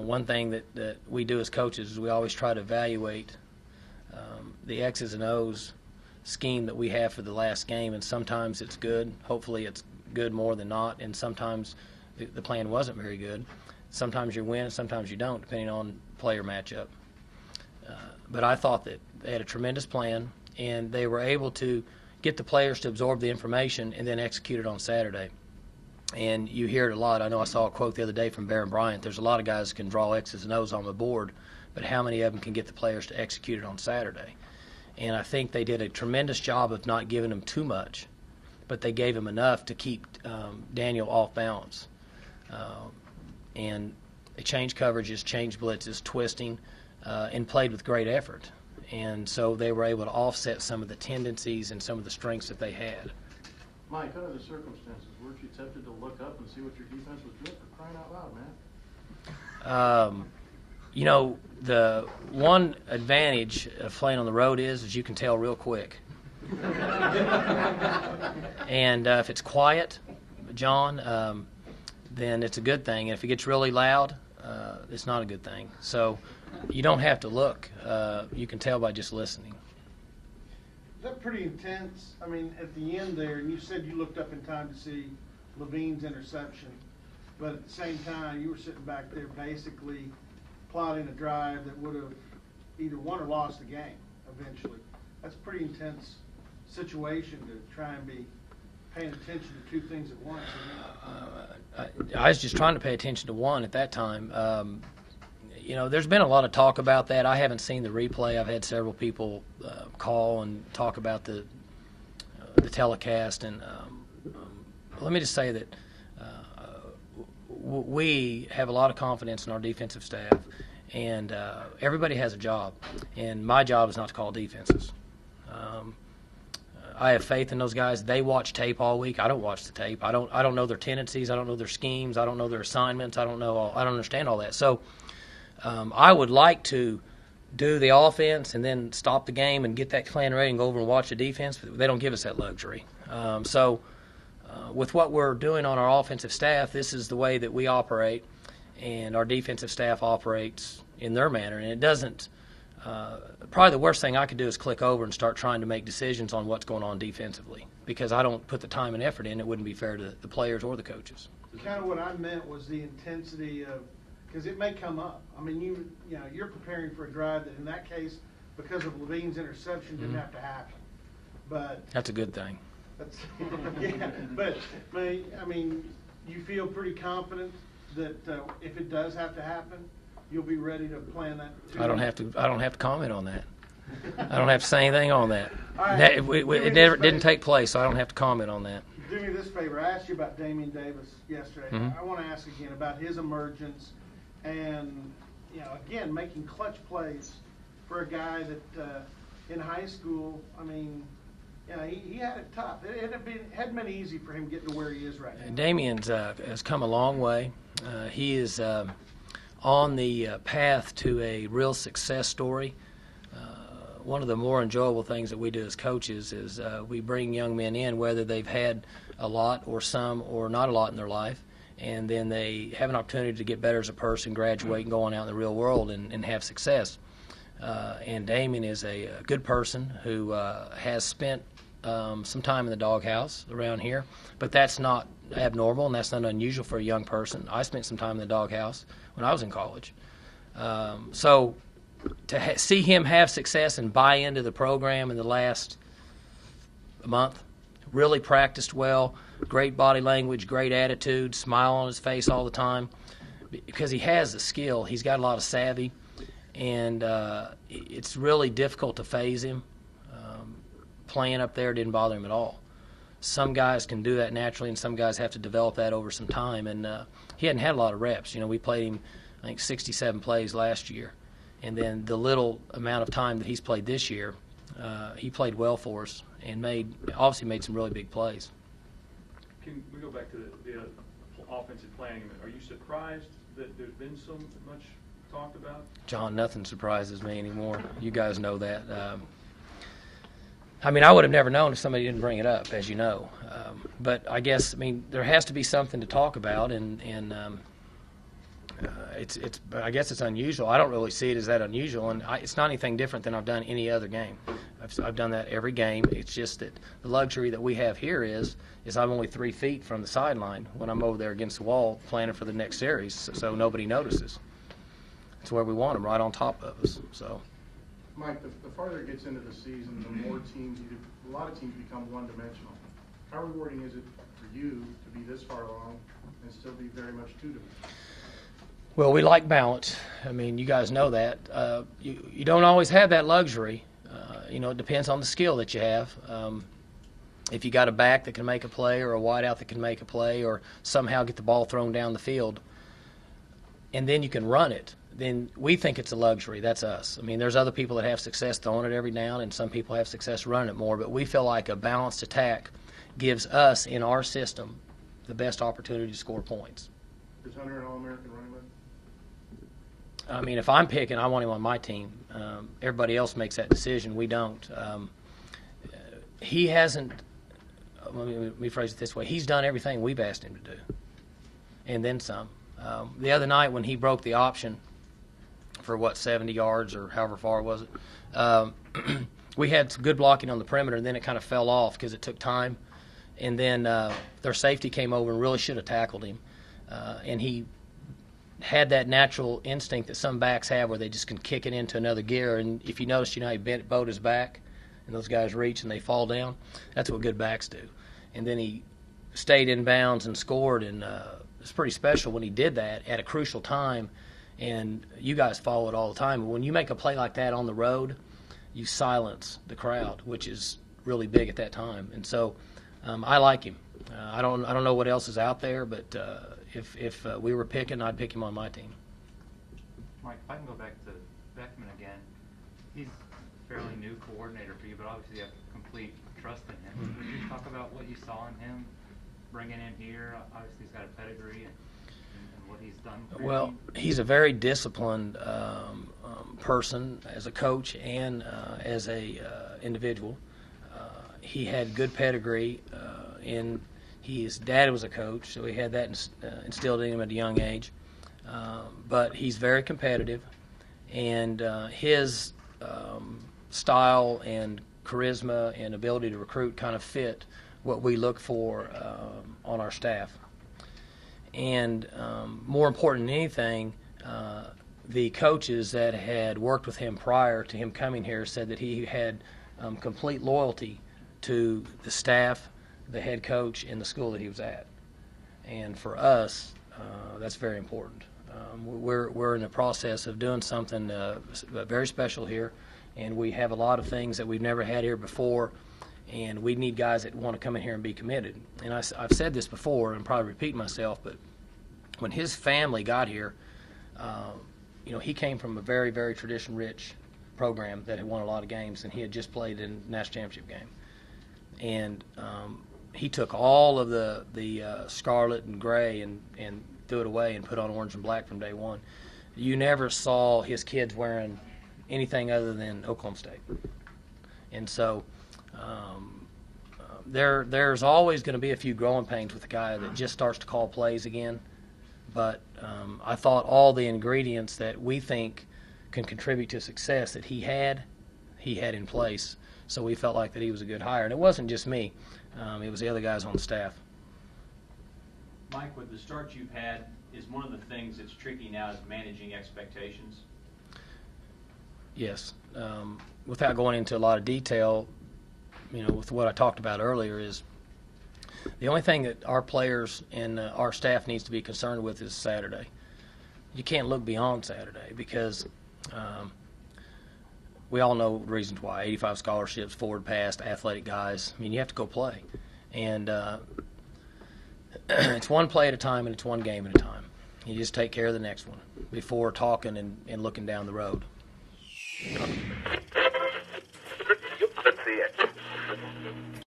one thing that we do as coaches is we always try to evaluate the X's and O's scheme that we have for the last game, and sometimes it's good. Hopefully it's good more than not, and sometimes the plan wasn't very good. Sometimes you win, sometimes you don't, depending on player matchup. But I thought that they had a tremendous plan, and they were able to get the players to absorb the information and then execute it on Saturday. And you hear it a lot. I know I saw a quote the other day from Baron Bryant. There's a lot of guys that can draw X's and O's on the board, but how many of them can get the players to execute it on Saturday? And I think they did a tremendous job of not giving them too much, but they gave him enough to keep Daniel off balance. And they changed coverages, changed blitzes, twisting, and played with great effort. And so they were able to offset some of the tendencies and some of the strengths that they had. Mike, under the circumstances, weren't you tempted to look up and see what your defense was doing, for crying out loud, man? You know, the one advantage of playing on the road is you can tell real quick. And if it's quiet, John, then it's a good thing. And if it gets really loud, it's not a good thing. So you don't have to look. You can tell by just listening. Is that pretty intense? I mean, at the end there, and you said you looked up in time to see Levine's interception, but at the same time, you were sitting back there basically plotting a drive that would have either won or lost the game eventually. That's a pretty intense situation to try and be paying attention to two things at once. I was just trying to pay attention to one at that time. You know, there's been a lot of talk about that. I haven't seen the replay. I've had several people call and talk about the telecast. And let me just say that we have a lot of confidence in our defensive staff, and everybody has a job. And my job is not to call defenses. I have faith in those guys. They watch tape all week. I don't watch the tape. I don't know their tendencies. I don't know their schemes. I don't know their assignments. I don't understand all that. So I would like to do the offense and then stop the game and get that plan ready and go over and watch the defense, but they don't give us that luxury. So with what we're doing on our offensive staff, this is the way that we operate, and our defensive staff operates in their manner. And it doesn't probably the worst thing I could do is click over and start trying to make decisions on what's going on defensively, because I don't put the time and effort in. It wouldn't be fair to the players or the coaches. Kind of what I meant was the intensity of, because it may come up. I mean, you know, you're preparing for a drive that in that case, because of Levine's interception, didn't have to happen. But that's a good thing. That's, yeah, but I mean, you feel pretty confident that if it does have to happen, you'll be ready to plan that too. I don't have to comment on that. I don't have to say anything on that. Right. It didn't take place, so I don't have to comment on that. Do me this favor. I asked you about Damian Davis yesterday. Mm-hmm. I want to ask again about his emergence and, you know, again, making clutch plays for a guy that in high school, I mean, you know, he had it tough. It hadn't been easy for him getting to where he is right now. Damian's has come a long way. He is on the path to a real success story. One of the more enjoyable things that we do as coaches is we bring young men in, whether they've had a lot or some or not a lot in their life, and then they have an opportunity to get better as a person, graduate, and go on out in the real world and have success. And Damian is a good person who has spent some time in the doghouse around here, but that's not abnormal and that's not unusual for a young person. I spent some time in the doghouse when I was in college. So to see him have success and buy into the program in the last month, really practiced well, great body language, great attitude, smile on his face all the time, because he has the skill. He's got a lot of savvy, and it's really difficult to phase him. Playing up there didn't bother him at all. Some guys can do that naturally, and some guys have to develop that over some time. And he hadn't had a lot of reps. You know, we played him, I think, 67 plays last year. And then the little amount of time that he's played this year, he played well for us and obviously made some really big plays. Can we go back to the offensive planning? Are you surprised that there's been so much talked about? John, nothing surprises me anymore. You guys know that. I mean, I would have never known if somebody didn't bring it up, as you know. But I guess, I mean, there has to be something to talk about, and I guess it's unusual. I don't really see it as that unusual, and it's not anything different than I've done any other game. I've done that every game. It's just that the luxury that we have here is I'm only 3 feet from the sideline when I'm over there against the wall planning for the next series, so nobody notices. It's where we want them, right on top of us. So, Mike, the farther it gets into the season, the more teams, a lot of teams become one-dimensional. How rewarding is it for you to be this far along and still be very much two-dimensional? Well, we like balance. I mean, you guys know that. You don't always have that luxury. It depends on the skill that you have. If you got a back that can make a play or a wideout that can make a play or somehow get the ball thrown down the field, and then you can run it, then we think it's a luxury. That's us. I mean, there's other people that have success throwing it every down, and some people have success running it more, but we feel like a balanced attack gives us, in our system, the best opportunity to score points. Is Hunter an All-American running back? I mean, if I'm picking, I want him on my team. Everybody else makes that decision. We don't. He hasn't, let me phrase it this way, he's done everything we've asked him to do, and then some. The other night when he broke the option for, 70 yards or however far was it, we had some good blocking on the perimeter, and then it kind of fell off because it took time. And then their safety came over and really should have tackled him. And he had that natural instinct that some backs have where they just can kick it into another gear. And if you notice, how he bowed his back, and those guys reach and they fall down. That's what good backs do. And then he stayed in bounds and scored, and it's pretty special when he did that at a crucial time. And you guys follow it all the time. But when you make a play like that on the road, you silence the crowd, which is really big at that time. And so I like him. I don't know what else is out there, but if we were picking, I'd pick him on my team. Mike, if I can go back to Beckman again, he's a fairly new coordinator for you, but obviously you have complete trust in him. Would you talk about what you saw in him bringing in here? Obviously he's got a pedigree and what he's done for Well, you. he's a very disciplined person as a coach and as a individual. He had good pedigree, and his dad was a coach, so he had that instilled in him at a young age. But he's very competitive, and his style and charisma and ability to recruit kind of fit what we look for on our staff. And more important than anything, the coaches that had worked with him prior to him coming here said that he had complete loyalty to the staff, the head coach, and the school that he was at. And for us, that's very important. We're in the process of doing something very special here, and we have a lot of things that we've never had here before, and we need guys that want to come in here and be committed. And I've said this before, and I'm probably repeating myself, but when his family got here, he came from a very, very tradition-rich program that had won a lot of games, and he had just played in the national championship game. And he took all of the scarlet and gray and threw it away and put on orange and black from day one. You never saw his kids wearing anything other than Oklahoma State. And so there's always going to be a few growing pains with a guy that just starts to call plays again. But I thought all the ingredients that we think can contribute to success that he had in place. So we felt like that he was a good hire. And it wasn't just me. It was the other guys on the staff. Mike, with the start you've had, is one of the things that's tricky now is managing expectations? Yes. Without going into a lot of detail, with what I talked about earlier, is the only thing that our players and our staff needs to be concerned with is Saturday. You can't look beyond Saturday because we all know reasons why. 85 scholarships, forward pass, athletic guys. I mean, you have to go play. And it's one play at a time and it's one game at a time. You just take care of the next one before talking and looking down the road.